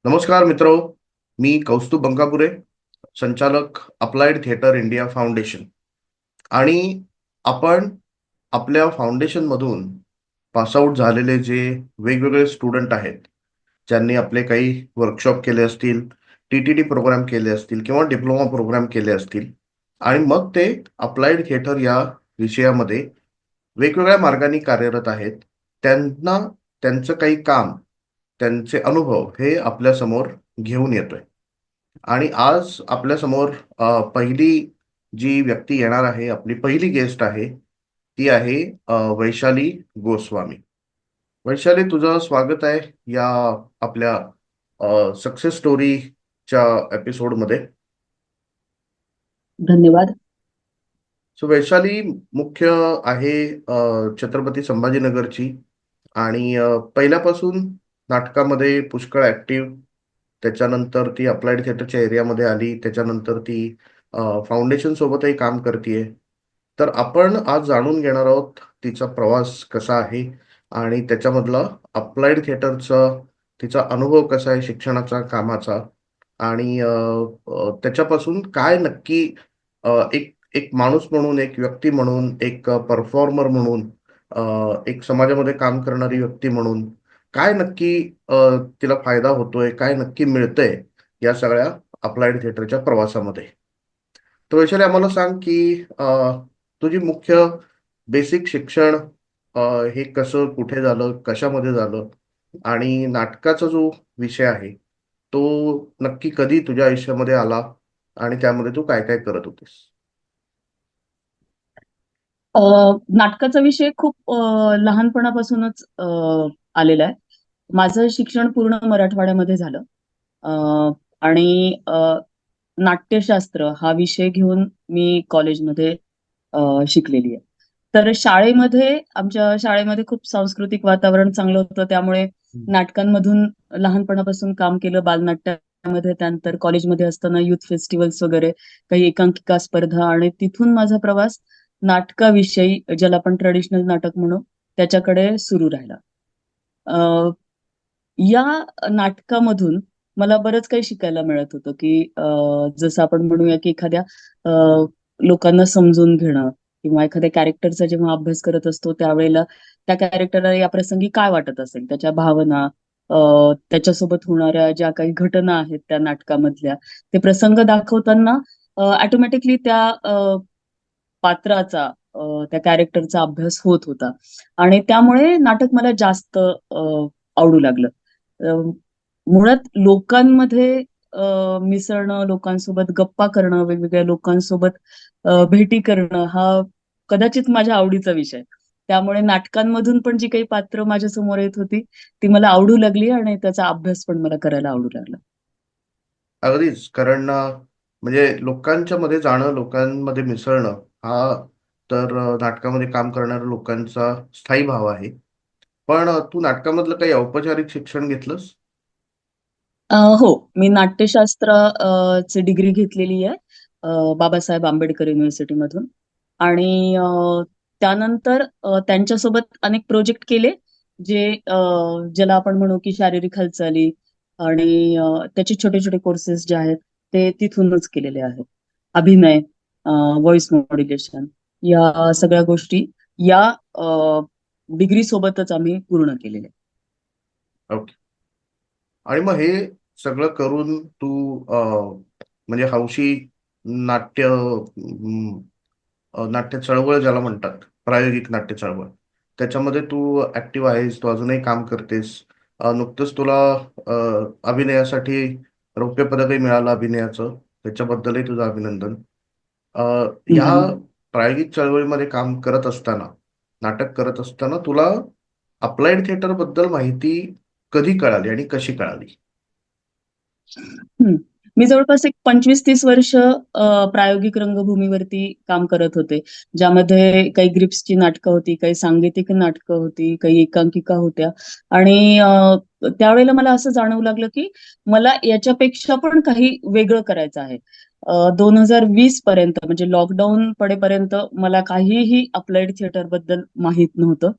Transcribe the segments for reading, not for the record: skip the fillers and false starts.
नमस्कार मित्रो. मी कौस्तुभ बंकापुरे, संचालक अप्लाइड थिएटर इंडिया फाउंडेशन. आणि आपण आपल्या फाउंडेशनमधून पासआउट झालेले जे वेगवेगळे स्टुडंट आहेत, ज्यांनी आपले काही वर्कशॉप केले असतील, टी प्रोग्राम केले असतील किंवा डिप्लोमा प्रोग्राम केले असतील, आणि मग ते अप्लाइड थिएटर या विषयामध्ये वेगवेगळ्या मार्गाने कार्यरत आहेत. त्यांना त्यांचं काही काम, त्यांचे अनुभव हे आपल्या समोर घेऊन येतोय. आणि आज आपल्या समोर पहिली जी व्यक्ती येणार आहे, आपली पहिली गेस्ट आहे, ती आहे वैशाली गोस्वामी. वैशाली, तुझं स्वागत आहे या आपल्या सक्सेस स्टोरीच्या एपिसोडमध्ये. धन्यवाद. सो वैशाली मुख्य आहे छत्रपती संभाजीनगरची, आणि पहिल्यापासून नाटकामध्ये पुष्कळ ऍक्टिव्ह. त्याच्यानंतर ती अप्लाइड थिएटरच्या एरियामध्ये आली, त्याच्यानंतर ती फाउंडेशन सोबतही काम करते. तर आपण आज जाणून घेणार आहोत तिचा प्रवास कसा आहे, आणि त्याच्यामधला अप्लाइड थिएटरचा तिचा अनुभव कसा आहे, शिक्षणाचा, कामाचा. आणि त्याच्यापासून काय नक्की एक एक माणूस म्हणून, एक व्यक्ती म्हणून, एक परफॉर्मर म्हणून, एक समाजामध्ये काम करणारी व्यक्ती म्हणून काय नक्की तिला फायदा होतोय, काय नक्की मिळतंय या सगळ्या अप्लाइड थिएटरच्या प्रवासामध्ये. तर वैशाली, आम्हाला सांग की तुझी मुख्य बेसिक शिक्षण अ, हे कसं, कुठे झालं, कशामध्ये झालं, आणि नाटकाचा जो विषय आहे तो नक्की कधी तुझ्या आयुष्यामध्ये आला, आणि त्यामध्ये तू काय काय करत होतीस. अ, नाटकाचा विषय खूप लहानपणापासूनच आलेला आहे. माझं शिक्षण पूर्ण मराठवाड्यामध्ये झालं. अ, आणि नाट्यशास्त्र हा विषय घेऊन मी कॉलेजमध्ये शिकलेली आहे. तर आमच्या शाळेमध्ये खूप सांस्कृतिक वातावरण चांगलं होतं, त्यामुळे हम्म. नाटकांमधून लहानपणापासून काम केलं. बालनाट्यामध्ये, त्यानंतर कॉलेजमध्ये असताना युथ फेस्टिवल्स वगैरे, काही एकांकिका स्पर्धा, आणि तिथून माझा प्रवास नाटकाविषयी, ज्याला आपण ट्रेडिशनल नाटक म्हणू, त्याच्याकडे सुरू राहिला. अ, या नाटकामधून मला बरंच काही शिकायला मिळत होतं, की जसं आपण म्हणूया की एखाद्या लोकांना समजून घेणं, किंवा एखाद्या कॅरेक्टरचा जेव्हा अभ्यास करत असतो त्यावेळेला त्या कॅरेक्टरला या प्रसंगी काय वाटत असेल, त्याच्या भावना, त्याच्यासोबत होणाऱ्या ज्या काही घटना आहेत त्या नाटकामधल्या, ते प्रसंग दाखवताना ऑटोमॅटिकली त्या पात्राचा, त्या कॅरेक्टरचा अभ्यास होत होता. आणि त्यामुळे नाटक मला जास्त आवडू लागलं. अ, मुळात लोकांमध्ये मिसळणं, लोकांसोबत गप्पा करणं, वेगवेगळ्या लोकांसोबत भेटी करणं, हा कदाचित माझ्या आवडीचा विषय. त्यामुळे नाटकांमधून पण जी काही पात्र माझ्या समोर येत होती ती मला आवडू लागली, आणि त्याचा अभ्यास पण मला करायला आवडू लागला. अगदीच, कारण म्हणजे लोकांच्या मध्ये जाणं, लोकांमध्ये मिसळणं, हा तर नाटकामध्ये काम करणाऱ्या लोकांचा स्थायी भाव आहे. पण तू नाटकामधलं काही औपचारिक शिक्षण घेतलंस? हो, मी नाट्यशास्त्र ची डिग्री घेतलेली आहे बाबासाहेब आंबेडकर युनिव्हर्सिटीमधून. आणि त्यानंतर त्यांच्यासोबत अनेक प्रोजेक्ट केले, जे ज्याला आपण म्हणू की शारीरिक हालचाली, आणि त्याचे छोटे छोटे कोर्सेस जे आहेत ते तिथूनच केलेले आहेत. अभिनय, व्हॉइस मॉड्युलेशन, या सगळ्या गोष्टी या डिग्री सोबतच आम्ही पूर्ण केलेल्या. ओके. आणि मग हे सगळं करून तू म्हणजे हौशी नाट्य, नाट्य चळवळ ज्याला म्हणतात, प्रायोगिक नाट्य चळवळ, त्याच्यामध्ये तू ऍक्टिव्ह आहेस, तू अजूनही काम करतेस. नुकतंच तुला अभिनयासाठी रौप्य पदकही मिळालं अभिनयाचं, त्याच्याबद्दलही तुझं अभिनंदन. अ, ह्या हम्म. प्रायोगिक चळवळीमध्ये काम करत असताना, नाटक करत असताना तुला अप्लाइड थिएटर बद्दल माहिती कधी कळाली आणि कशी कळाली? हम्म. मी जवळपास एक 25-30 वर्ष प्रायोगिक रंगभूमीवरती काम करत होते, ज्यामध्ये काही ग्रिप्सची नाटकं होती, काही सांगीतिक नाटकं होती, काही एकांकिका होत्या. आणि त्यावेळेला मला असं जाणवू लागलं की मला याच्यापेक्षा पण काही वेगळं करायचं आहे. 2020 पर्यंत, म्हणजे लॉकडाऊन पडेपर्यंत, मला काहीही अप्लाइड थिएटर बद्दल माहीत नव्हतं.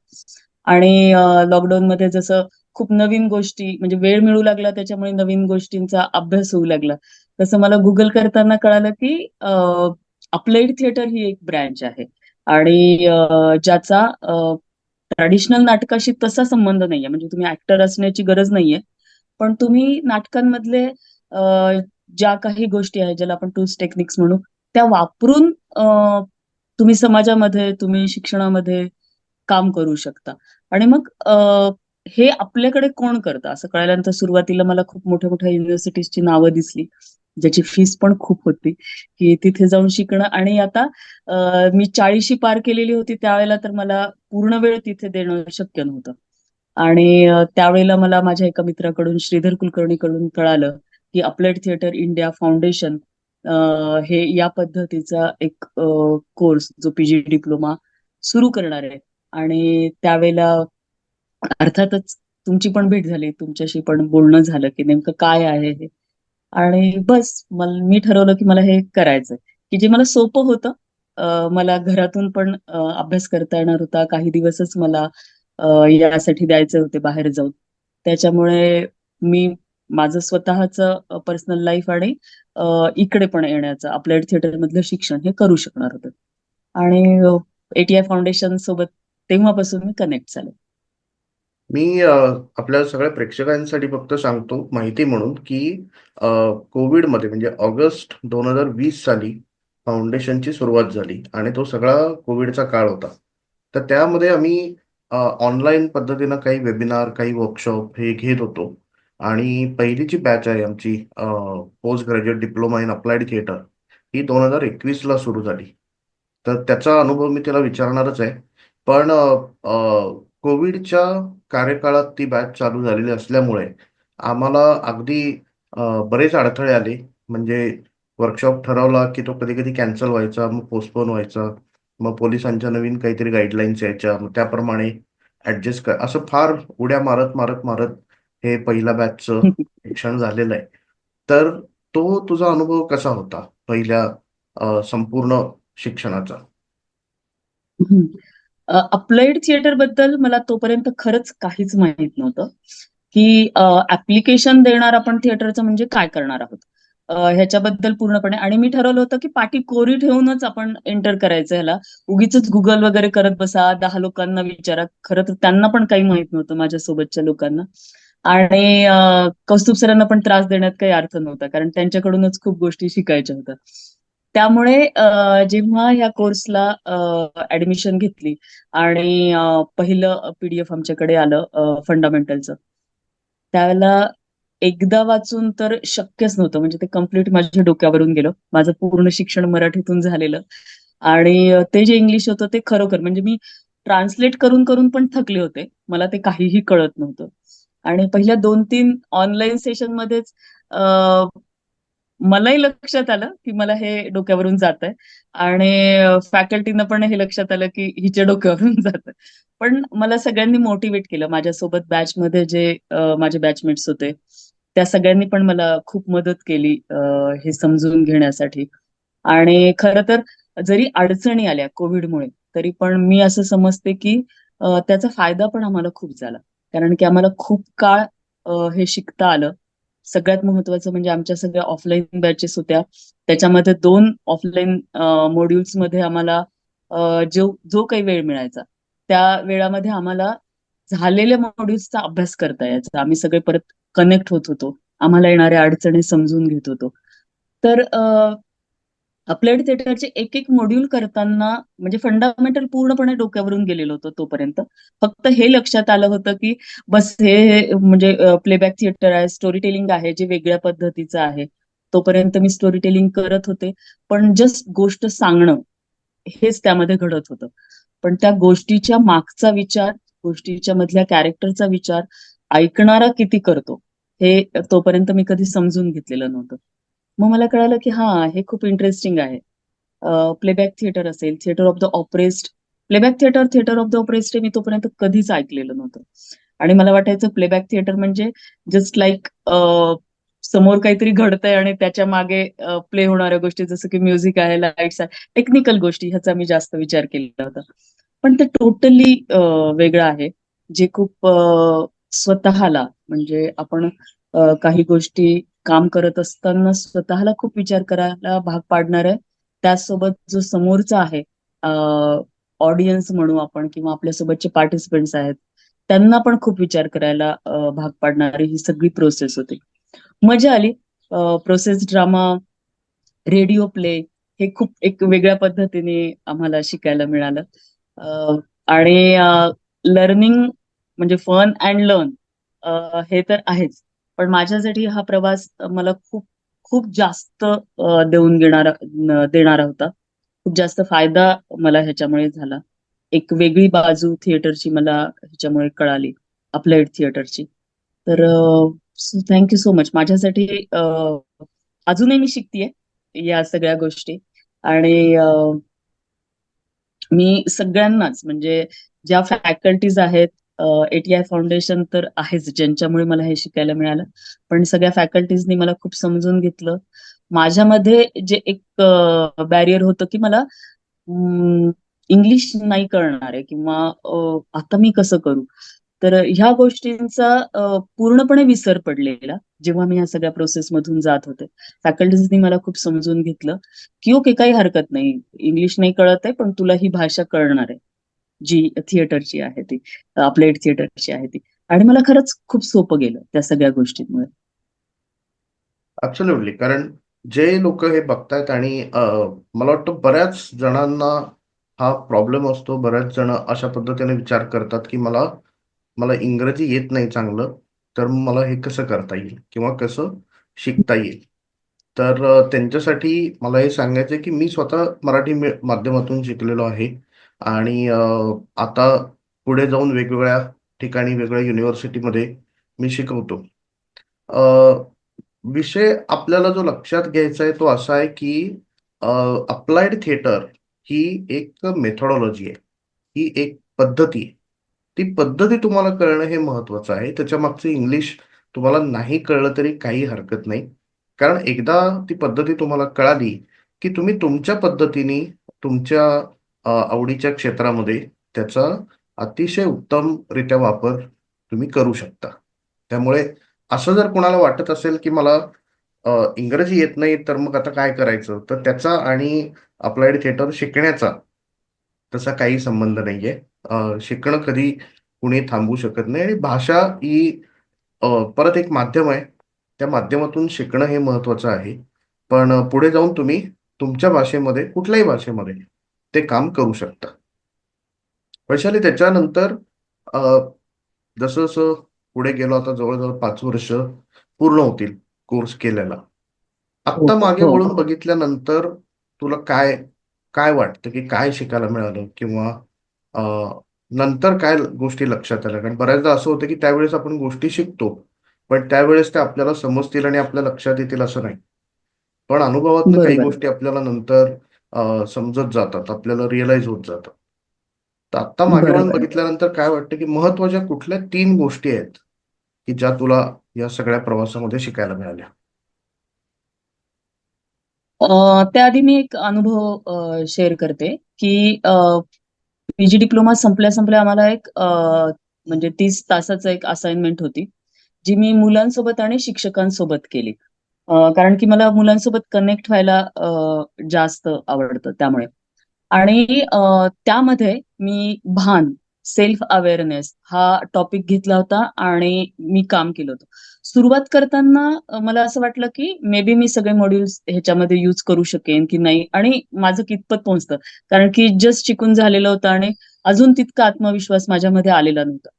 आणि लॉकडाऊन मध्ये जसं खूप नवीन गोष्टी म्हणजे वेळ मिळू लागला, त्याच्यामुळे नवीन गोष्टींचा अभ्यास होऊ लागला. तसं मला गुगल करताना कळालं की अप्लाइड थिएटर ही एक ब्रँच आहे आणि ज्याचा ट्रॅडिशनल नाटकाशी तसा संबंध नाहीये, म्हणजे तुम्ही ऍक्टर असण्याची गरज नाहीये, पण तुम्ही नाटकांमधले अ, ज्या काही गोष्टी आहेत ज्याला आपण टूल्स टेक्निक्स म्हणू, त्या वापरून तुम्ही समाजामध्ये, तुम्ही शिक्षणामध्ये काम करू शकता. आणि मग हे आपल्याकडे कोण करतं असं कळाल्यानंतर सुरुवातीला मला खूप मोठ्या मोठ्या युनिव्हर्सिटीजची नावं दिसली, ज्याची फीस पण खूप होती, की तिथे जाऊन शिकणं. आणि आता मी 40शी पार केलेली होती त्यावेळेला, तर मला पूर्ण वेळ तिथे देणं शक्य नव्हतं. आणि त्यावेळेला मला माझ्या एका मित्राकडून, श्रीधर कुलकर्णीकडून कळालं की अप्लाइड थिएटर इंडिया फाउंडेशन हे या पद्धतीचा एक कोर्स जो पीजी डिप्लोमा सुरू करणार आहे. आणि त्यावेळेला अर्थातच तुमची पण भेट झाली, तुमच्याशी पण बोलणं झालं की नेमकं काय आहे हे. आणि बस मी ठरवलं की मला हे करायचंय, की जे मला सोपं होतं. मला घरातून पण अभ्यास करता येणार होता, काही दिवसच मला यासाठी द्यायचे होते बाहेर जाऊन. त्याच्यामुळे मी माझं स्वतःचं पर्सनल लाईफ आणि इकडे पण येण्याचं अप्लाइड थिएटर मधलं शिक्षण हे करू शकणार होतं. आणि एटीआय फाउंडेशन सोबत तेव्हापासून मी कनेक्ट झाले. मी आपल्या सगळ्या प्रेक्षकांसाठी फक्त सांगतो माहिती म्हणून की कोविडमध्ये म्हणजे ऑगस्ट 2020 साली फाउंडेशनची सुरुवात झाली आणि तो सगळा कोविडचा काळ होता. तर त्यामध्ये आम्ही ऑनलाईन पद्धतीनं काही वेबिनार, काही वर्कशॉप हे घेत होतो. आणि पहिली जी बॅच आहे आमची post graduate diploma in applied theatre, ही 2021ला सुरू झाली. तर त्याचा अनुभव मी त्याला विचारणारच आहे. पण कोविडच्या कार्यकाळात ती बॅच चालू झालेली असल्यामुळे आम्हाला अगदी बरेच अडथळे आले. म्हणजे वर्कशॉप ठरवला की तो कधी कधी कॅन्सल व्हायचा, मग पोस्टपोन व्हायचा, मग पोलिसांच्या नवीन काहीतरी गाईडलाईन्स यायच्या, मग त्याप्रमाणे ऍडजस्ट कर, असं फार उड्या मारत मारत मारत हे पहिल्या बॅचचं शिक्षण झालेलं आहे. तर तो तुझा अनुभव कसा होता पहिल्या संपूर्ण शिक्षणाचा? अप्लाइड थिएटर बद्दल मला तोपर्यंत खरंच काहीच माहित नव्हतं, की ऍप्लिकेशन देणार आपण थिएटरचं म्हणजे काय करणार आहोत ह्याच्याबद्दल पूर्णपणे. आणि मी ठरवलं होतं की पाठी कोरी ठेवूनच आपण एंटर करायचं ह्याला. उगीच गुगल वगैरे करत बसा, 10 लोकांना विचारा, खरं तर त्यांना पण काही माहित नव्हतं माझ्यासोबतच्या लोकांना. आणि कौस्तुभ सरांना पण त्रास देण्यात काही अर्थ नव्हता, कारण त्यांच्याकडूनच खूप गोष्टी शिकायच्या होत्या. त्यामुळे जेव्हा ह्या कोर्सला ऍडमिशन घेतली आणि पहिलं पीडीएफ आमच्याकडे आलं फंडामेंटलचं, त्यावेळेला एकदा वाचून तर शक्यच नव्हतं, म्हणजे ते कम्प्लीट माझ्या डोक्यावरून गेलं. माझं पूर्ण शिक्षण मराठीतून झालेलं आणि ते जे इंग्लिश होतं ते खरोखर म्हणजे मी ट्रान्सलेट करून करून पण थकले होते. मला ते काहीही कळत नव्हतं. आणि पहिल्या 2-3 ऑनलाईन सेशन मध्येच मलाही लक्षात आलं की मला हे डोक्यावरून जात आहे. आणि फॅकल्टीनं पण हे लक्षात आलं की हिच्या डोक्यावरून जात आहे. पण मला सगळ्यांनी मोटिवेट केलं. माझ्यासोबत बॅचमध्ये जे माझे बॅचमेट्स होते, त्या सगळ्यांनी पण मला खूप मदत केली हे समजून घेण्यासाठी. आणि खरं तर जरी अडचणी आल्या कोविडमुळे, तरी पण मी असं समजते की त्याचा फायदा पण आम्हाला खूप झाला. कारण की आम्हाला खूप काळ हे शिकता आलं. सगळ्यात महत्वाचं म्हणजे आमच्या सगळ्या ऑफलाईन बॅचेस होत्या. त्याच्यामध्ये 2 ऑफलाईन मॉड्यूल्स मध्ये आम्हाला जो जो काही वेळ मिळायचा, त्या वेळामध्ये आम्हाला झालेल्या मॉड्यूल्सचा अभ्यास करता यायचा. आम्ही सगळे परत कनेक्ट होत होतो, आम्हाला येणाऱ्या अडचणी समजून घेत होतो. तर अप्लाइड थिएटरचे एक एक मॉड्यूल करताना म्हणजे फंडामेंटल पूर्णपणे डोक्यावरून गेलेलं होतं तोपर्यंत. फक्त हे लक्षात आलं होतं की बस हे म्हणजे प्लेबॅक थिएटर आहे, स्टोरी टेलिंग आहे, जे वेगळ्या पद्धतीचं आहे. तोपर्यंत मी स्टोरी टेलिंग करत होते, पण जस्ट गोष्ट सांगणं हेच त्यामध्ये घडत होतं. पण त्या गोष्टीच्या मागचा विचार, गोष्टीच्या मधल्या कॅरेक्टरचा विचार ऐकणारा किती करतो, हे तोपर्यंत मी कधी समजून घेतलेलं नव्हतं. मग मला कळालं की हा, हे खूप इंटरेस्टिंग आहे. प्लेबॅक थिएटर असेल, theatre of the oppressed. Playback theatre, theatre of the oppressed हे मी तोपर्यंत कधीच ऐकलेलं नव्हतं. आणि मला वाटायचं प्लेबॅक थिएटर म्हणजे जस्ट लाईक समोर काहीतरी घडतंय आणि त्याच्या मागे प्ले होणाऱ्या गोष्टी, जसं की म्युझिक आहे, लाईट्स आहे, टेक्निकल गोष्टी, ह्याचा मी जास्त विचार केला होता. पण ते टोटली वेगळं आहे, जे खूप स्वतःला म्हणजे आपण काही गोष्टी काम करत असताना स्वतःला खूप विचार करायला भाग पाडणार आहे. त्याचसोबत जो समोरचा आहे, ऑडियन्स म्हणू आपण, किंवा आपल्यासोबतचे पार्टिसिपेंट्स आहेत, त्यांना पण खूप विचार करायला भाग पाडणारी ही सगळी प्रोसेस होती. मजा आली. प्रोसेस ड्रामा, रेडिओ प्ले हे खूप एक वेगळ्या पद्धतीने आम्हाला शिकायला मिळालं. अ, आणि लर्निंग म्हणजे फन अँड लर्न हे तर आहेच. पण माझ्यासाठी हा प्रवास मला खूप खूप जास्त देणारा होता. खूप जास्त फायदा मला ह्याच्यामुळे झाला. एक वेगळी बाजू थिएटरची मला ह्याच्यामुळे कळाली, अप्लाइड थिएटरची. तर थँक्यू सो मच. माझ्यासाठी अजूनही मी शिकतेय या सगळ्या गोष्टी. आणि मी सगळ्यांनाच म्हणजे ज्या फॅकल्टीज आहेत, एटीआय फाउंडेशन तर आहेच ज्यांच्यामुळे मला हे शिकायला मिळालं, पण सगळ्या फॅकल्टीजनी मला खूप समजून घेतलं. माझ्यामध्ये जे एक बॅरियर होतं की मला इंग्लिश नाही कळणार आहे, किंवा आता मी कसं करू, तर ह्या गोष्टींचा पूर्णपणे विसर पडलेला जेव्हा मी ह्या सगळ्या प्रोसेस मधून जात होते. फॅकल्टीजनी मला खूप समजून घेतलं की ओके, काही हरकत नाही, इंग्लिश नाही कळत आहे पण तुला ही भाषा कळणार आहे, जी थिएटरची आहे ती, अप्लाइड थिएटरची आहे ती. आणि मला खरंच खूप सोपं गेलं त्या सगळ्या गोष्टींमुळे. ऍब्सोल्युटली. कारण जे लोक हे बघतायत आणि मला वाटतं बऱ्याच जणांना हा प्रॉब्लेम असतो. बऱ्याच जण अशा पद्धतीने विचार करतात की मला मला इंग्रजी येत नाही चांगलं, तर मला हे कसं करता येईल किंवा कसं शिकता येईल. तर त्यांच्यासाठी मला हे सांगायचं आहे की मी स्वतः मराठी माध्यमातून शिकलेलो आहे. आणि आता पुढे जाऊन वेगवेगळ्या ठिकाणी वेगवेगळ्या युनिव्हर्सिटीमध्ये मी शिकवतो. विषय आपल्याला जो लक्षात घ्यायचा आहे तो असा आहे की अप्लाइड थिएटर ही एक मेथॉडॉलॉजी आहे. ही एक पद्धती आहे. ती पद्धती तुम्हाला कळणं हे महत्वाचं आहे. त्याच्या मागचं इंग्लिश तुम्हाला नाही कळलं तरी काही हरकत नाही. कारण एकदा ती पद्धती तुम्हाला कळाली की तुम्ही तुमच्या पद्धतीने तुमच्या आवडीच्या क्षेत्रामध्ये त्याचा अतिशय उत्तमरित्या वापर तुम्ही करू शकता. त्यामुळे असं जर कोणाला वाटत असेल की मला इंग्रजी येत नाही तर मग आता काय करायचं, तर त्याचा आणि अप्लाइड थिएटर शिकण्याचा तसा काही संबंध नाहीये. शिकणं कधी कुणी थांबवू शकत नाही. आणि भाषा ही परत एक माध्यम आहे. त्या माध्यमातून शिकणं हे महत्वाचं आहे. पण पुढे जाऊन तुम्ही तुमच्या भाषेमध्ये कुठल्याही भाषेमध्ये ते काम करू शकता. वैशाली, त्याच्यानंतर अ, जसं जसं पुढे गेलो, आता जवळजवळ 5 वर्ष पूर्ण होतील कोर्स केलेला. हो, आत्ता मागे हो. वळून बघितल्यानंतर तुला काय काय वाटतं की काय शिकायला मिळालं, किंवा अ, नंतर काय गोष्टी लक्षात आल्या? कारण बऱ्याचदा असं होतं की त्यावेळेस आपण गोष्टी शिकतो, पण त्यावेळेस त्या आपल्याला समजतील आणि आपल्या लक्षात येतील असं नाही. पण अनुभवातनं काही बरोबर. गोष्टी आपल्याला नंतर समजत जातात, आपल्याला रिअलाइज होत जातात. तर आत्ता मागे वळून बरोबर. बघितल्यानंतर काय वाटतं की महत्वाच्या कुठल्या 3 गोष्टी आहेत की ज्या तुला या सगळ्या प्रवासामध्ये शिकायला मिळाल्या? त्याआधी मी एक अनुभव शेअर करते की पीजी डिप्लोमा संपल्या संपल्या आम्हाला एक म्हणजे 30 तासाचं एक असाइनमेंट होती, जी मी मुलांसोबत आणि शिक्षकांसोबत केली. कारण की मला मुलांसोबत कनेक्ट व्हायला जास्त आवडतं त्यामुळे. आणि त्यामध्ये मी भान, सेल्फ अवेअरनेस हा टॉपिक घेतला होता आणि मी काम केलं होतं. सुरुवात करताना मला असं वाटलं की मे बी मी सगळे मॉड्यूल्स ह्याच्यामध्ये यूज करू शकेन की नाही, आणि माझं कितपत पोहोचतं, कारण की जस्ट शिकून झालेलं होतं आणि अजून तितका आत्मविश्वास माझ्यामध्ये आलेला नव्हता.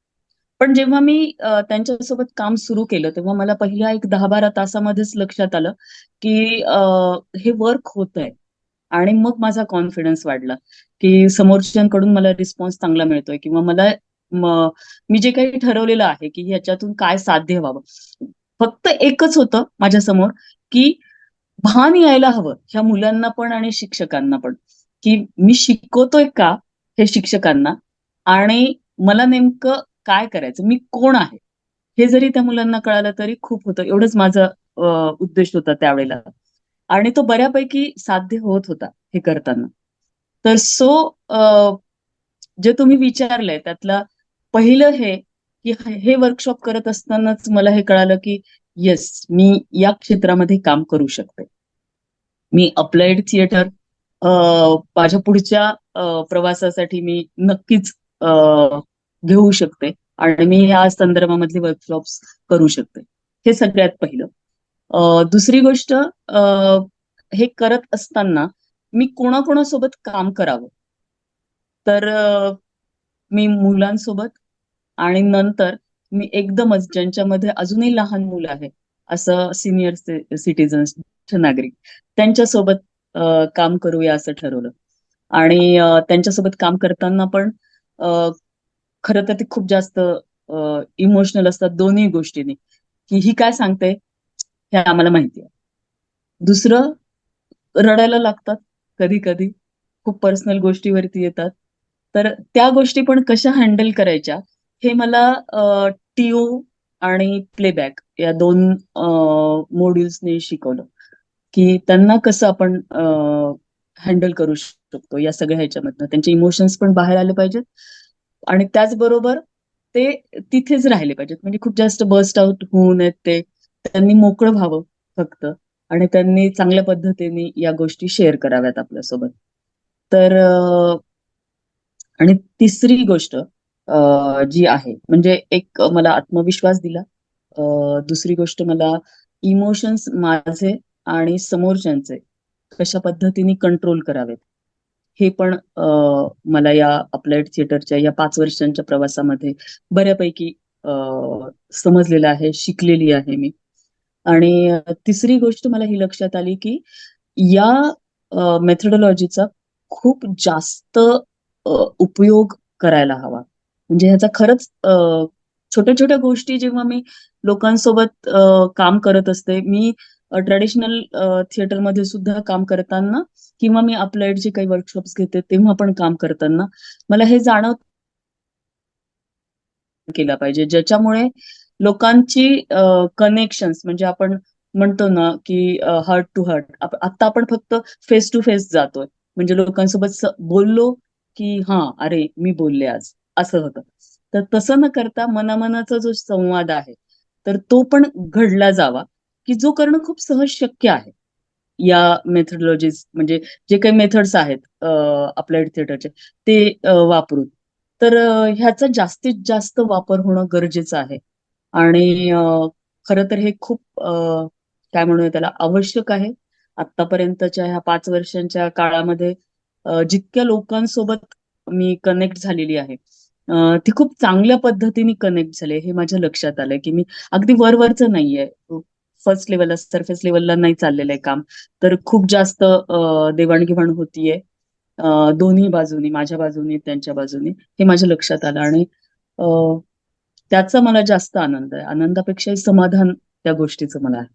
पण जेव्हा मी त्यांच्यासोबत काम सुरू केलं तेव्हा मला पहिल्या एक 10-12 तासामध्येच लक्षात आलं की हे वर्क होत आहे. आणि मग माझा कॉन्फिडन्स वाढला की समोरच्यांकडून मला रिस्पॉन्स चांगला मिळतोय, किंवा मला मी जे काही ठरवलेलं आहे की ह्याच्यातून काय साध्य व्हावं, फक्त एकच होतं माझ्या समोर की भान यायला हवं ह्या मुलांना पण आणि शिक्षकांना पण, की मी शिकवतोय का हे शिक्षकांना, आणि मला नेमकं काय करायचं, मी कोण आहे, हे जरी त्या मुलांना कळालं तरी खूप होतं. एवढंच माझा उद्देश होता त्यावेळेला. आणि तो बऱ्यापैकी साध्य होत होता हे करताना. तर जे तुम्ही विचारलंय त्यातलं पहिलं हे की हे वर्कशॉप करत असतानाच मला हे कळालं की येस, मी या क्षेत्रामध्ये काम करू शकते. मी अप्लाइड थिएटर माझ्या पुढच्या प्रवासासाठी मी नक्कीच अ, घेऊ शकते आणि मी या संदर्भामधले वर्कशॉप्स करू शकते. हे सगळ्यात पहिलं. दुसरी गोष्ट, हे करत असताना मी कोणाकोणासोबत काम करावं. तर मी मुलांसोबत आणि नंतर मी एकदमच ज्यांच्यामध्ये अजूनही लहान मुलं आहे, असं सिनियर सिटीजन्स, नागरिक, त्यांच्यासोबत काम करूया असं ठरवलं. आणि त्यांच्यासोबत काम करताना पण अ, खरं तर ते खूप जास्त इमोशनल असतात दोन्ही गोष्टींनी, की ही काय सांगते हे आम्हाला माहिती आहे. दुसरं, रडायला लागतात कधी कधी, खूप पर्सनल गोष्टीवरती येतात. तर त्या गोष्टी पण कशा हँडल करायच्या हे मला टीओ आणि प्लेबॅक या दोन मॉड्यूल्सने शिकवलं, की त्यांना कसं आपण हँडल करू शकतो या सगळ्या ह्याच्यामधनं. त्यांचे इमोशन्स पण बाहेर आले पाहिजेत आणि त्याचबरोबर ते तिथेच राहिले पाहिजेत. म्हणजे खूप जास्त बस्ट आउट होऊ नयेत ते. त्यांनी मोकळं व्हावं फक्त आणि त्यांनी चांगल्या पद्धतीने या गोष्टी शेअर कराव्यात आपल्यासोबत. तर आणि तिसरी गोष्ट जी आहे म्हणजे एक मला आत्मविश्वास दिला. दुसरी गोष्ट मला इमोशन्स माझे आणि समोरच्यांचे कशा पद्धतीने कंट्रोल करावेत हे पण मला या अप्लाइड थिएटरच्या या 5 वर्षांच्या प्रवासामध्ये बऱ्यापैकी अ, समजलेलं आहे, शिकलेली आहे मी. आणि तिसरी गोष्ट मला ही लक्षात आली की या मेथडॉलॉजीचा खूप जास्त उपयोग करायला हवा. म्हणजे ह्याचा खरंच छोट्या छोट्या गोष्टी जेव्हा मी लोकांसोबत काम करत असते, मी ट्रॅडिशनल थिएटरमध्ये सुद्धा काम करताना किंवा मी अप्लाइड जे काही वर्कशॉप्स घेते तेव्हा पण काम करताना मला हे जाणवत केला पाहिजे, ज्याच्यामुळे लोकांची कनेक्शन्स, म्हणजे आपण म्हणतो ना की हार्ट टू हार्ट, आता आपण फक्त फेस टू फेस जातोय, म्हणजे लोकांसोबत बोललो की हा, अरे मी बोलले आज, असं होतं. तर तसं न करता मनामनाचा जो संवाद आहे तर तो पण घडला जावा, की जो करणं खूप सहज शक्य आहे या मेथडॉलॉजीज, म्हणजे जे काही मेथड्स आहेत अप्लाइड थिएटरचे ते वापरून. तर ह्याचा जास्तीत जास्त वापर होणं गरजेचं आहे. आणि खरं तर हे खूप काय म्हणूया त्याला, आवश्यक आहे. आतापर्यंतच्या ह्या 5 वर्षांच्या काळामध्ये जितक्या लोकांसोबत मी कनेक्ट झालेली आहे, ती खूप चांगल्या पद्धतीने कनेक्ट झाले हे माझ्या लक्षात आलंय, की मी अगदी वरवरचं नाहीये, फर्स्ट लेवलला, सरफेस लेवलला नाही चाललेलं आहे काम. तर खूप जास्त देवाणघेवाण होतीये दोन्ही बाजूनी, माझ्या बाजूनी त्यांच्या बाजूनी, हे माझ्या लक्षात आलं. आणि अ, त्याचा मला जास्त आनंद आहे, आनंदापेक्षाही समाधान त्या गोष्टीचं मला आहे.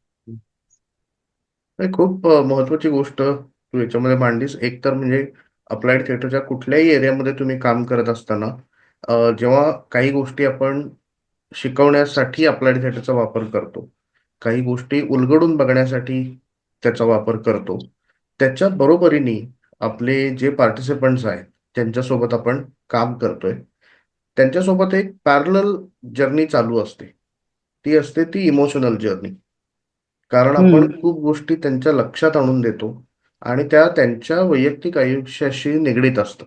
नाही, खूप महत्वाची गोष्ट तू याच्यामध्ये मांडलीस. एक तर म्हणजे अप्लाइड थिएटरच्या कुठल्याही एरियामध्ये तुम्ही काम करत असताना जेव्हा काही गोष्टी आपण शिकवण्यासाठी अप्लाइड थिएटरचा वापर करतो, काही गोष्टी उलगडून बघण्यासाठी त्याचा वापर करतो, त्याच्या बरोबरीने आपले जे पार्टिसिपंट्स आहेत त्यांच्यासोबत आपण काम करतोय, त्यांच्यासोबत एक पॅरलल जर्नी चालू असते. ती असते ती इमोशनल जर्नी. कारण आपण हम्म. खूप गोष्टी त्यांच्या लक्षात आणून देतो आणि त्या त्यांच्या वैयक्तिक आयुष्याशी निगडीत असतात.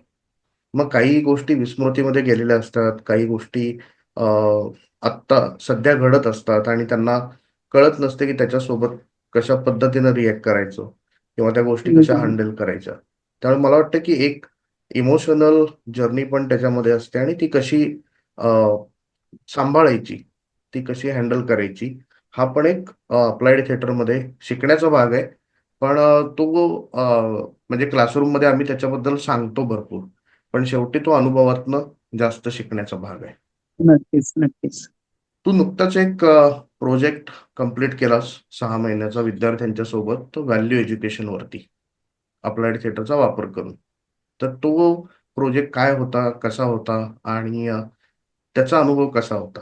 मग काही गोष्टी विस्मृतीमध्ये गेलेल्या असतात, काही गोष्टी आत्ता सध्या घडत असतात आणि त्यांना कळत नसते की त्याच्यासोबत कशा पद्धतीनं रिॲक्ट करायचं किंवा त्या गोष्टी कशा हम्म. हँडल करायच्या. त्यामुळे मला वाटतं की एक इमोशनल जर्नी पण त्याच्यामध्ये असते आणि ती कशी सांभाळायची, ती कशी हँडल करायची, हा पण एक अप्लाइड थिएटरमध्ये शिकण्याचा भाग आहे. पण तो म्हणजे क्लासरूम मध्ये आम्ही त्याच्याबद्दल सांगतो भरपूर, पण शेवटी तो अनुभवातनं जास्त शिकण्याचा भाग आहे. नक्कीच, नक्कीच. तू नुकताच एक प्रोजेक्ट कंप्लीट केलास 6 महिन्याचा विद्यार्थ्यांच्या सोबत, व्हॅल्यू एज्युकेशन वरती अप्लाइड थिएटरचा वापर करून. तर तो प्रोजेक्ट काय होता, कसा होता आणि त्याचा अनुभव कसा होता?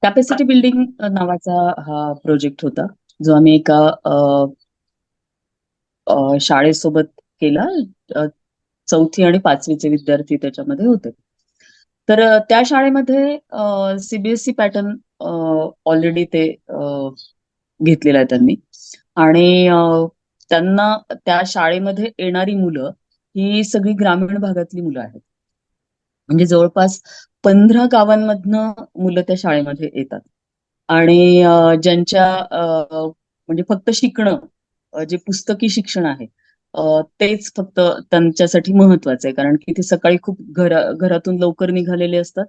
कॅपॅसिटी बिल्डिंग नावाचा हा प्रोजेक्ट होता, जो आम्ही एका शाळेसोबत केला. 4थी आणि 5वीचे विद्यार्थी त्याच्यामध्ये होते. तर त्या शाळेमध्ये सीबीएसई पॅटर्न ऑलरेडी ते घेतलेला आहे त्यांनी. आणि त्यांना त्या शाळेमध्ये येणारी मुलं ही सगळी ग्रामीण भागातली मुलं आहेत. म्हणजे जवळपास 15 गावांमधनं मुलं त्या शाळेमध्ये येतात. आणि ज्यांच्या म्हणजे फक्त शिकणं, जे पुस्तकी शिक्षण आहे, तेच फक्त त्यांच्यासाठी महत्वाचं आहे. कारण की ते सकाळी खूप घरातून लवकर निघालेले असतात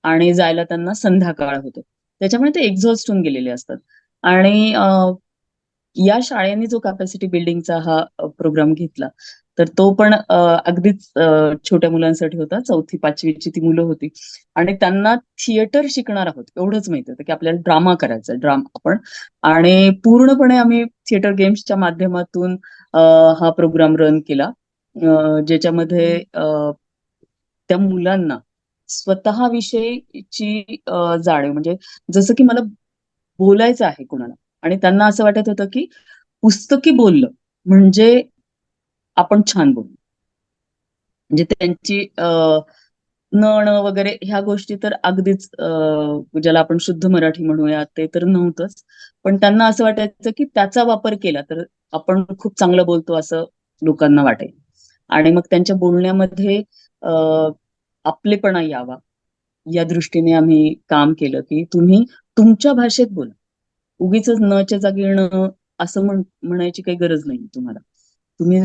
आणि जायला त्यांना संध्याकाळ होते. त्याच्यामुळे ते एक्झॉस्ट होऊन गेलेले असतात. आणि या शाळेने जो कॅपॅसिटी बिल्डिंगचा हा प्रोग्राम घेतला, तर तो पण अगदीच छोट्या मुलांसाठी होता. 4थी 5वीची ती मुलं होती आणि त्यांना थिएटर शिकणार आहोत एवढंच माहिती होतं, की आपल्याला ड्रामा करायचा आहे, ड्रामा आपण. आणि पूर्णपणे आम्ही थिएटर गेम्सच्या माध्यमातून हा प्रोग्राम रन केला, ज्याच्यामध्ये त्या मुलांना स्वतःविषयीची जाणीव, म्हणजे जसं की मला बोलायचं आहे कुणाला, आणि त्यांना असं वाटत होतं की पुस्तकी बोललं म्हणजे आपण छान बोलू. म्हणजे त्यांची न वगैरे ह्या गोष्टी तर अगदीच ज्याला आपण शुद्ध मराठी म्हणूया ते तर नव्हतंच. पण त्यांना असं वाटायचं की त्याचा वापर केला तर आपण खूप चांगलं बोलतो असं लोकांना वाटेल. आणि मग त्यांच्या बोलण्यामध्ये अ, आपलेपणा यावा या दृष्टीने आम्ही काम केलं, की तुम्ही तुमच्या भाषेत बोला. उगीच नच्या जागी न असं म्हणायची काही गरज नाही तुम्हाला. तुम्ही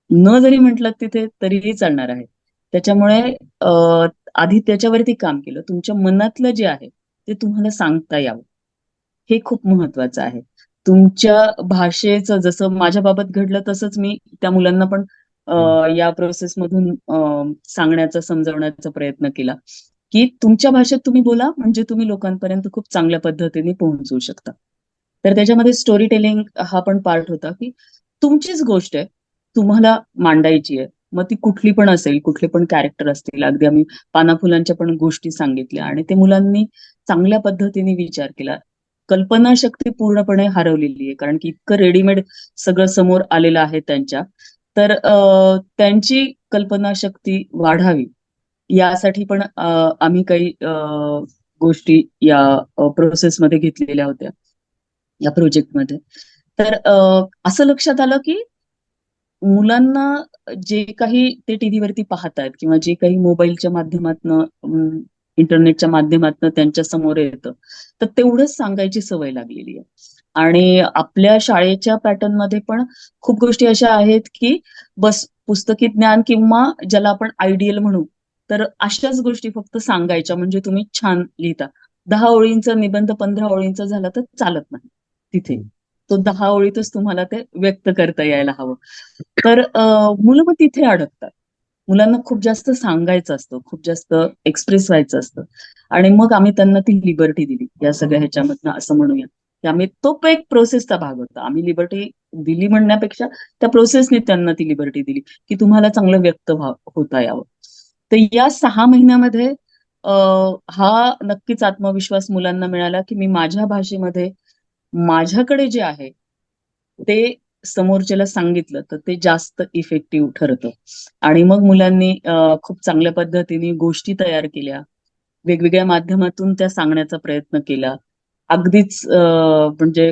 न जरी म्हटलात तिथे तरीही चालणार आहे. त्याच्यामुळे अ, आधी त्याच्यावरती काम केलं. तुमच्या मनातलं जे आहे ते तुम्हाला सांगता यावं. हे खूप महत्वाचं आहे. तुमच्या भाषेचं जसं माझ्या बाबत घडलं तसंच मी त्या मुलांना पण हम्म. या प्रोसेसमधून सांगण्याचा, समजावण्याचा प्रयत्न केला, की तुमच्या भाषेत तुम्ही बोला म्हणजे तुम्ही लोकांपर्यंत खूप चांगल्या पद्धतीने पोहोचवू शकता. तर त्याच्यामध्ये स्टोरी टेलिंग हा पण पार्ट होता, की तुमचीच गोष्ट आहे, तुम्हाला मांडायची आहे. मग ती कुठली पण असेल, कुठले पण कॅरेक्टर असतील. अगदी आम्ही पानाफुलांच्या पण गोष्टी सांगितल्या आणि ते मुलांनी चांगल्या पद्धतीने विचार केला. कल्पनाशक्ती पूर्णपणे हरवलेली आहे, कारण की इतकं रेडीमेड सगळं समोर आलेलं आहे त्यांच्या. तर त्यांची कल्पनाशक्ती वाढावी यासाठी पण आम्ही काही गोष्टी या प्रोसेसमध्ये घेतलेल्या होत्या, या प्रोजेक्टमध्ये. तर असं लक्षात आलं की मुलांना जे काही ते टीव्हीवरती पाहतायत किंवा जे काही मोबाईलच्या माध्यमातनं, इंटरनेटच्या माध्यमातनं त्यांच्या समोर येतं, तर तेवढंच सांगायची सवय लागलेली आहे. आणि आपल्या शाळेच्या पॅटर्नमध्ये पण खूप गोष्टी अशा आहेत की बस पुस्तकी ज्ञान किंवा ज्याला आपण आयडियल म्हणू, तर अशाच गोष्टी फक्त सांगायच्या म्हणजे तुम्ही छान लिहिता. 10 ओळींचा निबंध 15 ओळींचा झाला तर चालत नाही तिथे. तो 10 ओळीतच तुम्हाला ते व्यक्त करता यायला हवं. तर मुलं मग तिथे अडकतात. मुलांना खूप जास्त सांगायचं असतं, खूप जास्त एक्सप्रेस व्हायचं असतं. आणि मग आम्ही त्यांना ती लिबर्टी दिली या सगळ्या ह्याच्यामधनं, असं म्हणूया की आम्ही तो एक प्रोसेसचा भाग होता. आम्ही लिबर्टी दिली म्हणण्यापेक्षा त्या प्रोसेसने त्यांना ती लिबर्टी दिली, की तुम्हाला चांगलं व्यक्त होता यावं. तर या 6 महिन्यामध्ये अ, हा नक्कीच आत्मविश्वास मुलांना मिळाला, की मी माझ्या भाषेमध्ये माझ्याकडे जे आहे ते समोरच्याला सांगितलं तर ते जास्त इफेक्टिव्ह ठरतं. आणि मग मुलांनी खूप चांगल्या पद्धतीने गोष्टी तयार केल्या. वेगवेगळ्या माध्यमातून त्या सांगण्याचा प्रयत्न केला. अगदीच म्हणजे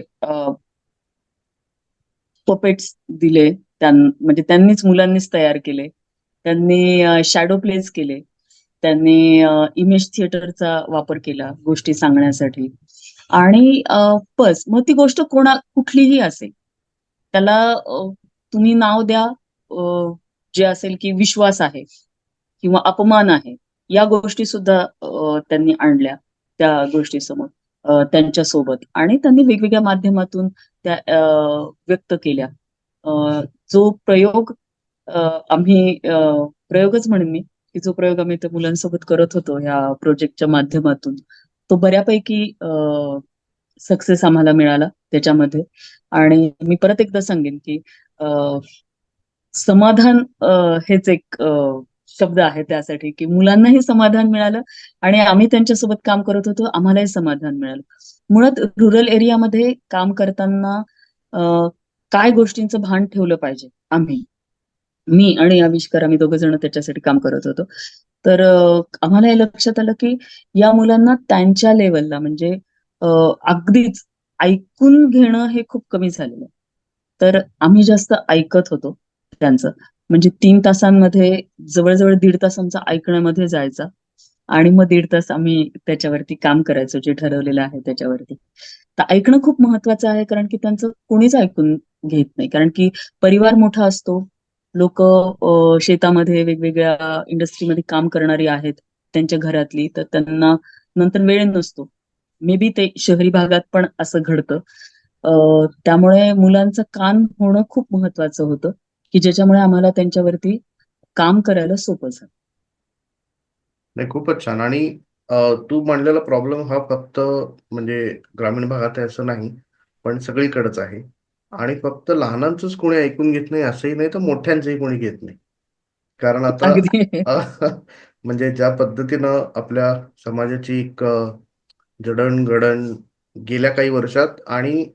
पपेट्स दिले, म्हणजे त्यांनीच मुलांनीच तयार केले. त्यांनी शॅडो प्लेस केले. त्यांनी इमेज थिएटरचा वापर केला गोष्टी सांगण्यासाठी. आणि बस मग ती गोष्ट कुठलीही असेल, त्याला तुम्ही नाव द्या, जे असेल की विश्वास आहे किंवा अपमान आहे, या गोष्टी सुद्धा त्यांनी आणल्या त्या गोष्टीसमोर, त्यांच्या सोबत, आणि त्यांनी वेगवेगळ्या माध्यमातून त्या व्यक्त केल्या. जो प्रयोग अ, आम्ही प्रयोगच म्हणेन मी, की जो प्रयोग आम्ही त्या मुलांसोबत करत होतो ह्या प्रोजेक्टच्या माध्यमातून, तो बऱ्यापैकी सक्सेस आम्हाला मिळाला त्याच्यामध्ये. आणि मी परत एकदा सांगेन की अ, समाधान हेच एक शब्द आहे त्यासाठी, की मुलांनाही समाधान मिळालं आणि आम्ही त्यांच्यासोबत काम करत होतो, आम्हालाही समाधान मिळालं. मुळात रुरल एरियामध्ये काम करताना अ, काय गोष्टींचं भान ठेवलं पाहिजे आम्ही, मी आणि आविष्कार आम्ही दोघं जण त्याच्यासाठी काम करत होतो. तर आम्हाला हे लक्षात आलं की या मुलांना त्यांच्या लेवलला म्हणजे अ, अगदीच ऐकून घेणं हे खूप कमी झालेलं. तर आम्ही जास्त ऐकत होतो त्यांचं. म्हणजे 3 तासांमध्ये जवळ-जवळ 1.5 तास आमचा ऐकण्यामध्ये जायचा आणि मग 1.5 तास आम्ही त्याच्यावरती काम करायचो जे ठरवलेलं आहे त्याच्यावरती. तर ऐकणं खूप महत्वाचं आहे कारण की त्यांचं कोणीच ऐकून घेत नाही. कारण की परिवार मोठा असतो. लोकं शेतामध्ये वेगवेगळ्या इंडस्ट्रीमध्ये काम करणारी आहेत, त्यांच्या घरातली. तर त्यांना नंतर वेळ नसतो. मे बी ते शहरी भागात पण असं घडतं. त्यामुळे मुलांचं कान होणं खूप महत्वाचं होतं, की ज्याच्यामुळे आम्हाला त्यांच्यावरती काम करायला सोपं झालं. नाही, खूपच छान. आणि तू म्हणलेला प्रॉब्लेम हा फक्त म्हणजे ग्रामीण भागात आहे असं नाही, पण सगळीकडेच आहे. आणि फक्त लहानांचंच कोणी ऐकून घेत नाही असंही नाही, तर मोठ्यांचंही कोणी घेत नाही. कारण आता अगदी. अ, म्हणजे ज्या पद्धतीनं आपल्या समाजाची एक जडणघडण गेल्या काही वर्षात आणि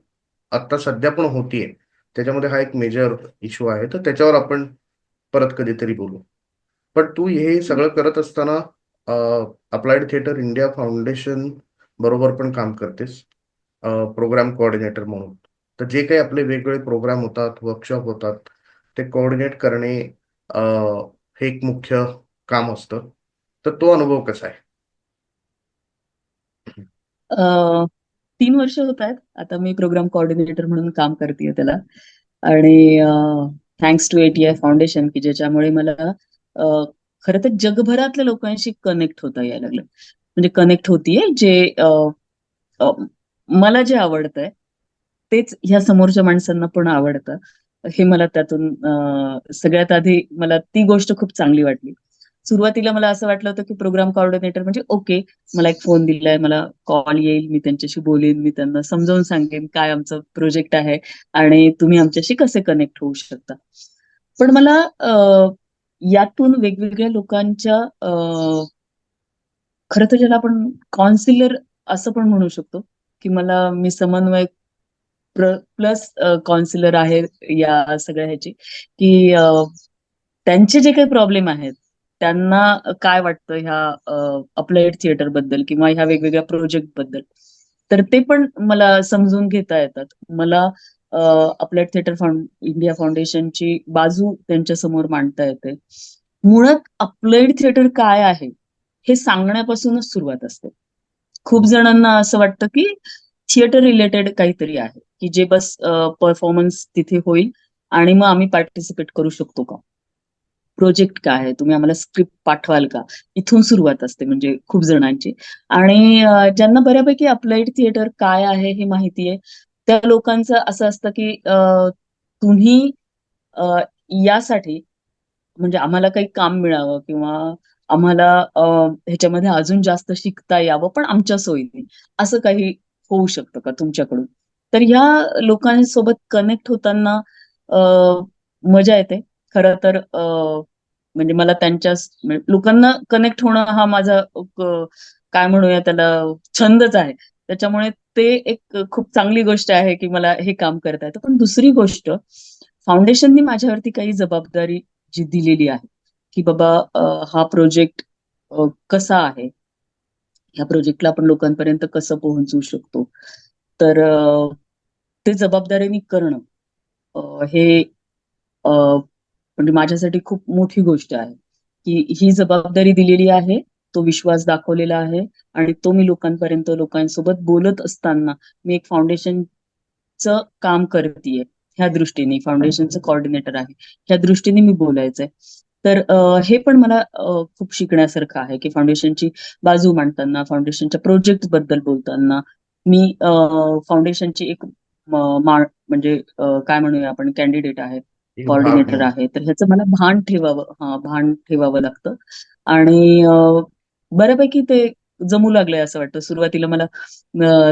आता सध्या पण होतीये, त्याच्यामध्ये हा एक मेजर इश्यू आहे. तर त्याच्यावर आपण परत कधीतरी बोलू. पण तू हे सगळं करत असताना अप्लाइड थिएटर इंडिया फाउंडेशन बरोबर पण काम करतेस, प्रोग्राम कोऑर्डिनेटर म्हणून. तर जे काही आपले वेगवेगळे प्रोग्राम होतात, वर्कशॉप होतात, ते कोऑर्डिनेट करणे अ, हे एक मुख्य काम असतं. तर तो अनुभव कसा आहे? अ, 3 वर्ष होत आहेत. आता मी प्रोग्राम कोऑर्डिनेटर म्हणून काम करतेय त्याला. आणि थँक्स टू एटीआय फाउंडेशन की ज्याच्यामुळे मला अ, खरं तर जगभरातल्या लोकांशी कनेक्ट होता यायला लागलं. म्हणजे कनेक्ट होतीये जे अ, मला जे आवडतंय तेच ह्या समोरच्या माणसांना पण आवडतं. हे मला त्यातून सगळ्यात आधी मला ती गोष्ट खूप चांगली वाटली. सुरुवातीला मला असं वाटलं होतं की प्रोग्राम कोऑर्डिनेटर म्हणजे ओके, मला एक फोन दिलाय, मला कॉल येईल, मी त्यांच्याशी बोलेन, मी त्यांना समजावून सांगेन काय आमचं प्रोजेक्ट आहे आणि तुम्ही आमच्याशी कसे कनेक्ट होऊ शकता. पण मला यातून वेगवेगळ्या लोकांच्या खरं तर ज्याला आपण कॉन्सिलर असं पण म्हणू शकतो, की मला मी समन्वयक प्लस कॉन्सिलर आहे या सगळ्या ह्याची, की त्यांचे जे काही प्रॉब्लेम आहेत, त्यांना काय वाटतं ह्या अप्लाइड थिएटर बद्दल किंवा ह्या वेगवेगळ्या प्रोजेक्ट बद्दल. तर ते पण मला समजून घेता येतात. मला अप्लाइड थिएटर इंडिया फाउंडेशनची बाजू त्यांच्या समोर मांडता येते. मुळात अप्लाइड थिएटर काय आहे, हे सांगण्यापासूनच सुरुवात असते. खूप जणांना असं वाटतं, की थिएटर रिलेटेड काहीतरी आहे, की जे बस परफॉर्मन्स तिथे होईल आणि मग आम्ही पार्टिसिपेट करू शकतो का? प्रोजेक्ट काय आहे? तुम्ही आम्हाला स्क्रिप्ट पाठवाल का? इथून सुरुवात असते म्हणजे खूप जणांची. आणि ज्यांना बऱ्यापैकी अप्लाइड थिएटर काय आहे हे माहिती आहे, त्या लोकांचं असं असतं, की तुम्ही अ, यासाठी म्हणजे आम्हाला काही काम मिळावं किंवा आम्हाला ह्याच्यामध्ये अजून जास्त शिकता यावं, पण आमच्या सोयीने. असं काही होऊ शकतं का तुमच्याकडून? तर ह्या लोकांसोबत कनेक्ट होताना अ, मजा येते. खरं तर म्हणजे मला म्हणजे लोकांना कनेक्ट होणं हा माझा काय म्हणूया त्याला छंदच आहे. त्याच्यामुळे ते एक खूप चांगली गोष्ट आहे, की मला हे काम करता येतं. पण दुसरी गोष्ट, फाउंडेशननी माझ्यावरती काही जबाबदारी जी दिलेली आहे, की बाबा हा प्रोजेक्ट कसा आहे? ह्या प्रोजेक्टला आपण लोकांपर्यंत कसं पोहोचवू शकतो? तर ते जबाबदारीने करणं हे म्हणजे माझ्यासाठी खूप मोठी गोष्ट आहे, की ही जबाबदारी दिलेली आहे, तो विश्वास दाखवलेला आहे आणि तो मी लोकांसोबत बोलत असताना मी एक फाउंडेशनचं काम करतीये. ह्या दृष्टीने फाउंडेशनचं कोऑर्डिनेटर आहे. ह्या दृष्टीने मी बोलायचंय. तर हे पण मला खूप शिकण्यासारखं आहे, की फाउंडेशनची बाजू मांडताना, फाउंडेशनच्या प्रोजेक्ट बद्दल बोलताना मी फाउंडेशनची एक म्हणजे काय म्हणूया आपण कॅन्डिडेट आहे, एक भाग कोऑर्डिनेटर म्हणून. आहे. तर ह्याचं मला भान ठेवावं लागतं. आणि बऱ्यापैकी ते जमू लागलंय असं वाटतं. सुरुवातीला मला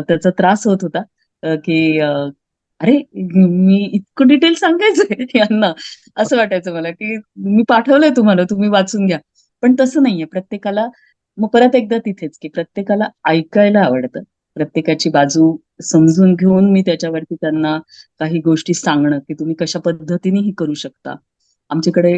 त्याचा त्रास होत होता, की अरे, मी इतकं डिटेल सांगायचंय यांना, असं वाटायचं मला, की मी पाठवलंय तुम्हाला, तुम्ही वाचून घ्या. पण तसं नाहीये. मग परत एकदा तिथेच, की प्रत्येकाला ऐकायला आवडतं. प्रत्येकाची बाजू समजून घेऊन मी त्याच्यावरती त्यांना काही गोष्टी सांगणं, की तुम्ही कशा पद्धतीने करू शकता. आमच्याकडे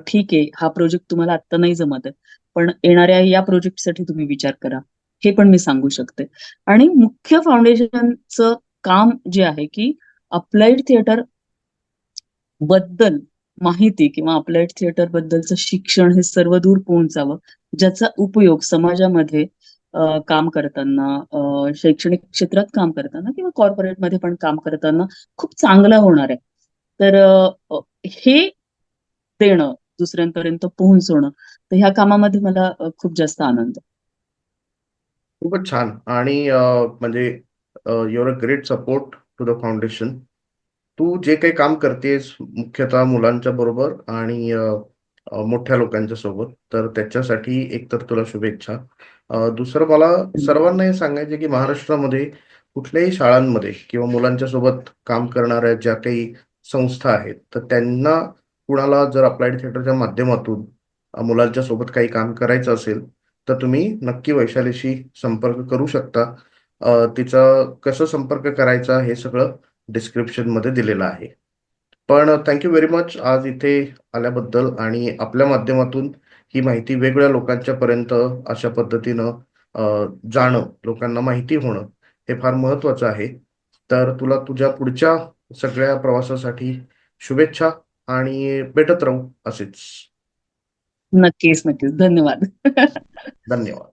ठीक आहे, हा प्रोजेक्ट तुम्हाला आत्ता नाही जमत आहे, पण येणाऱ्या या प्रोजेक्टसाठी तुम्ही विचार करा, हे पण मी सांगू शकते. आणि मुख्य फाउंडेशनचं काम जे आहे की अप्लाइड थिएटर बद्दल माहिती किंवा अप्लाइड थिएटर बद्दलचं शिक्षण हे सर्वदूर पोहोचावं, ज्याचा उपयोग समाजामध्ये काम करताना, शैक्षणिक क्षेत्रात काम करताना किंवा कॉर्पोरेटमध्ये पण काम करताना खूप चांगला होणार आहे. तर हे देणं, दुसऱ्यांपर्यंत पोहोचवणं, तर ह्या कामामध्ये मला खूप जास्त आनंद आहे. खूपच छान. आणि म्हणजे your a great support to the foundation. तू जे काही काम करतेस मुख्यतः मुलांच्या बरोबर आणि मोठ्या लोकांच्या सोबत, तर त्याच्यासाठी एकतर तुला शुभेच्छा. दुसरं मला सर्वांना हे सांगायचे की महाराष्ट्रामध्ये कुठल्याही शाळांमध्ये किंवा मुलांच्या सोबत काम करणाऱ्या ज्या काही संस्था आहेत, तर त्यांना कुणाला जर अप्लाइड थिएटरच्या माध्यमातून मुलांच्या सोबत काही काम करायचं असेल, तर तुम्ही नक्की वैशालीशी संपर्क करू शकता. तिचा कसं संपर्क करायचा हे सगळं डिस्क्रिप्शन मध्ये दिलेलं आहे. पण थँक्यू व्हेरी मच आज इथे आल्याबद्दल आणि आपल्या माध्यमातून ही माहिती वेगवेगळ्या लोकांच्या पर्यंत अशा पद्धतीनं जाणं, लोकांना माहिती होणं हे फार महत्वाचं आहे. तर तुला तुझ्या पुढच्या सगळ्या प्रवासासाठी शुभेच्छा आणि भेटत राहू असेच. नक्कीच, नक्कीच. धन्यवाद. धन्यवाद.